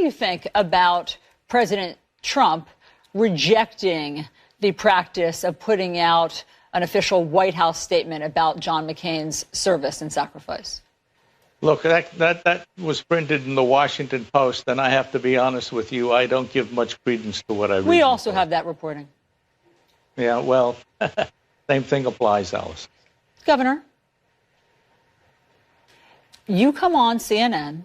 you think about President Trump rejecting the practice of putting out an official White House statement about John McCain's service and sacrifice? Look, that was printed in the Washington Post, and I have to be honest with you, I don't give much credence to what I read. We also have that reporting. Yeah, well, same thing applies, Alice. Governor, you come on CNN,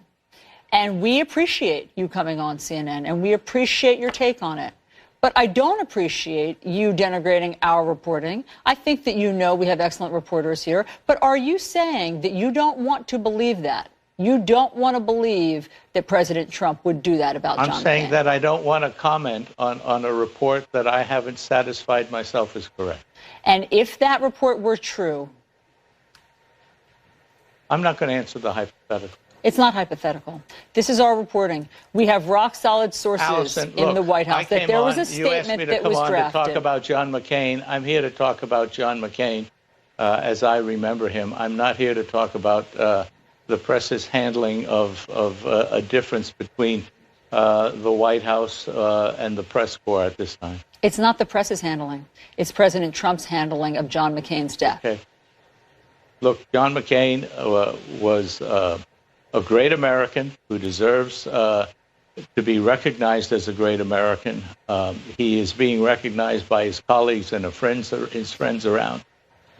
and we appreciate you coming on CNN, and we appreciate your take on it. But I don't appreciate you denigrating our reporting. I think that you know we have excellent reporters here. But are you saying that you don't want to believe that? You don't want to believe that President Trump would do that about John McCain? I'm saying that I don't want to comment on a report that I haven't satisfied myself is correct. And if that report were true? I'm not going to answer the hypothetical. It's not hypothetical. This is our reporting. We have rock-solid sources Alison, in the White House that there was a statement statement that was drafted. You asked me to come on to talk about John McCain. I'm here to talk about John McCain as I remember him. I'm not here to talk about the press's handling of a difference between the White House and the press corps at this time. It's not the press's handling. It's President Trump's handling of John McCain's death. Okay. Look, John McCain was a great American who deserves to be recognized as a great American. He is being recognized by his colleagues and his friends around.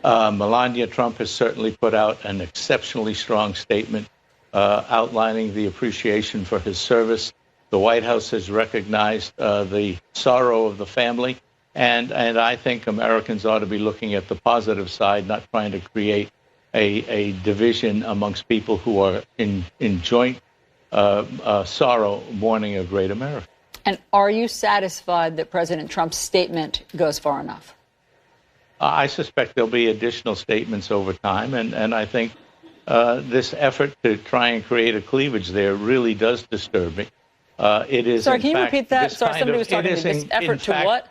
Melania Trump has certainly put out an exceptionally strong statement outlining the appreciation for his service. The White House has recognized the sorrow of the family. And I think Americans ought to be looking at the positive side, not trying to create a division amongst people who are in joint sorrow mourning a great America. And are you satisfied that President Trump's statement goes far enough? I suspect there'll be additional statements over time, and I think this effort to try and create a cleavage there really does disturb me. It is. Sorry, can you repeat that? Sorry, somebody was talking to me. This effort to what?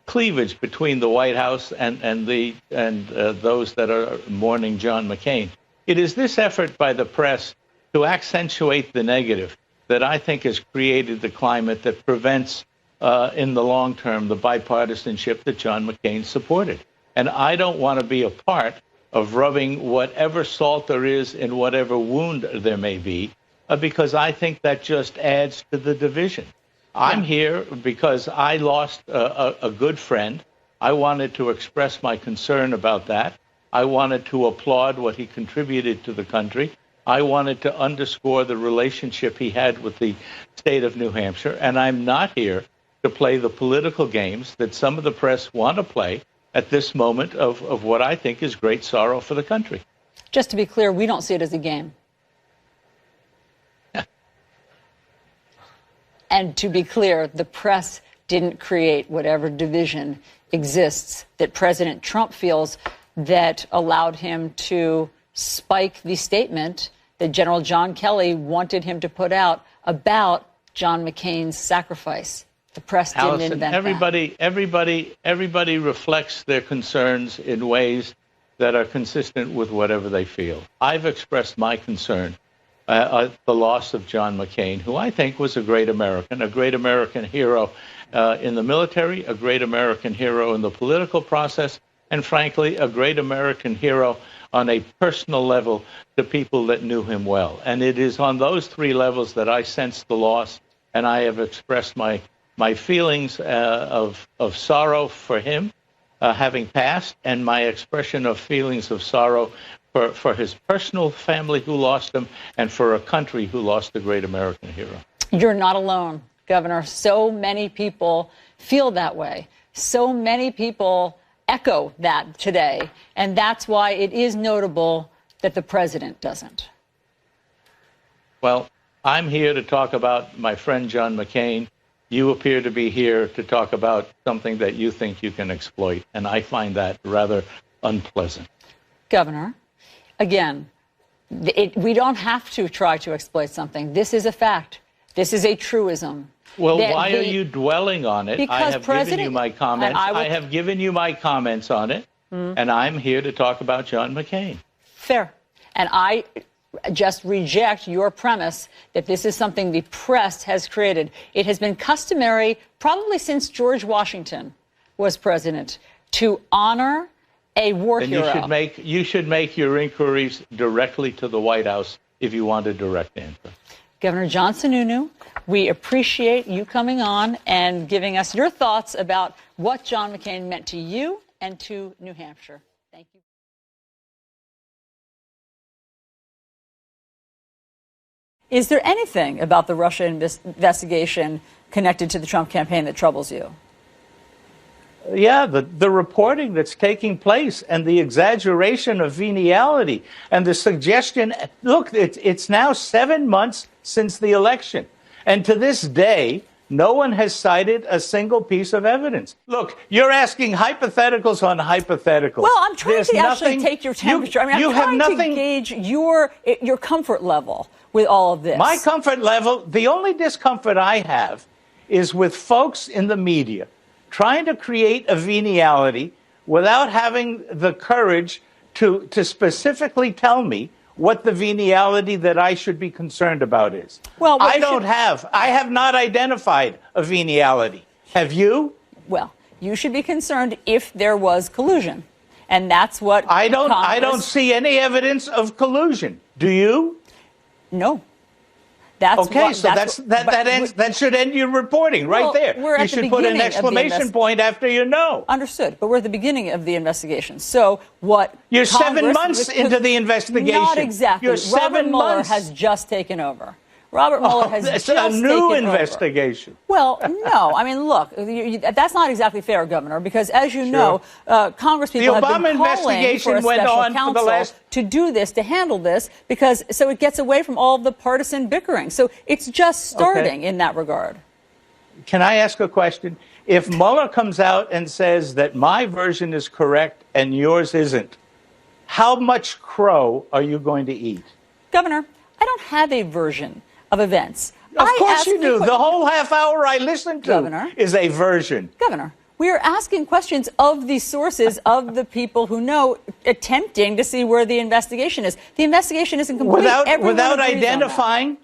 Cleavage between the White House and those that are mourning John McCain. It is this effort by the press to accentuate the negative that I think has created the climate that prevents, in the long term, the bipartisanship that John McCain supported. And I don't want to be a part of rubbing whatever salt there is in whatever wound there may be, because I think that just adds to the division. I'm here because I lost a good friend. I wanted to express my concern about that. I wanted to applaud what he contributed to the country. I wanted to underscore the relationship he had with the state of New Hampshire. And I'm not here to play the political games that some of the press want to play at this moment of what I think is great sorrow for the country. Just to be clear, we don't see it as a game. And to be clear, the press didn't create whatever division exists that President Trump feels that allowed him to spike the statement that General John Kelly wanted him to put out about John McCain's sacrifice. The press didn't Alison, invent that. Everybody reflects their concerns in ways that are consistent with whatever they feel. I've expressed my concern the loss of John McCain, who I think was a great American hero in the military, a great American hero in the political process, and frankly, a great American hero on a personal level to people that knew him well. And it is on those three levels that I sense the loss, and I have expressed my feelings of sorrow for him having passed, and my expression of feelings of sorrow for his personal family who lost him, and for a country who lost a great American hero. You're not alone, Governor. So many people feel that way. So many people echo that today. And that's why it is notable that the president doesn't. Well, I'm here to talk about my friend John McCain. You appear to be here to talk about something that you think you can exploit. And I find that rather unpleasant. Governor, again, we don't have to try to exploit something. This is a fact. This is a truism. Well, why are you dwelling on it? Because I have given you my comments. I have given you my comments on it, and I'm here to talk about John McCain. Fair. And I just reject your premise that this is something the press has created. It has been customary, probably since George Washington was president, to honor a war hero. You should make your inquiries directly to the White House if you want a direct answer. Governor John Sununu, we appreciate you coming on and giving us your thoughts about what John McCain meant to you and to New Hampshire. Thank you. Is there anything about the Russia investigation connected to the Trump campaign that troubles you? Yeah, the reporting that's taking place and the exaggeration of venality and the suggestion. Look, it's now 7 months since the election. And to this day, no one has cited a single piece of evidence. Look, you're asking hypotheticals on hypotheticals. Well, I'm trying to actually take your temperature. I'm trying to gauge your comfort level with all of this. My comfort level, the only discomfort I have is with folks in the media trying to create a venality without having the courage to specifically tell me what the venality that I should be concerned about is. Well, I have not identified a venality. Have you? Well, you should be concerned if there was collusion. And that's what I don't see any evidence of collusion. Do you? No. That should end your reporting right there. You should put an exclamation point after you know. Understood. But we're at the beginning of the investigation. So what? You're 7 months into the investigation. Not exactly. You're 7 months. Robert Mueller has just taken over. Robert Mueller has just taken over. It's a new investigation. Well, no. I mean, look, that's not exactly fair, Governor, because as you know, Congress people have been calling for a special counsel to do this, to handle this, so it gets away from all of the partisan bickering. So it's just starting in that regard. Can I ask a question? If Mueller comes out and says that my version is correct and yours isn't, how much crow are you going to eat? Governor, I don't have a version of events. Of course you do. The whole half hour I listened to is a version. Governor, we are asking questions of the sources of the people who know, attempting to see where the investigation is. The investigation isn't complete. Without identifying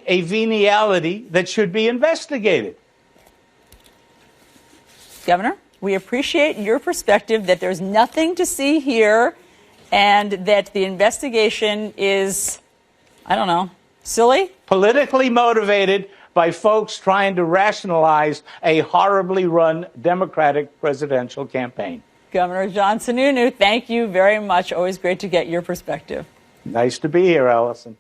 a venality that should be investigated. Governor, we appreciate your perspective that there's nothing to see here and that the investigation is, I don't know, silly? Politically motivated by folks trying to rationalize a horribly run Democratic presidential campaign. Governor John Sununu, thank you very much. Always great to get your perspective. Nice to be here, Alison.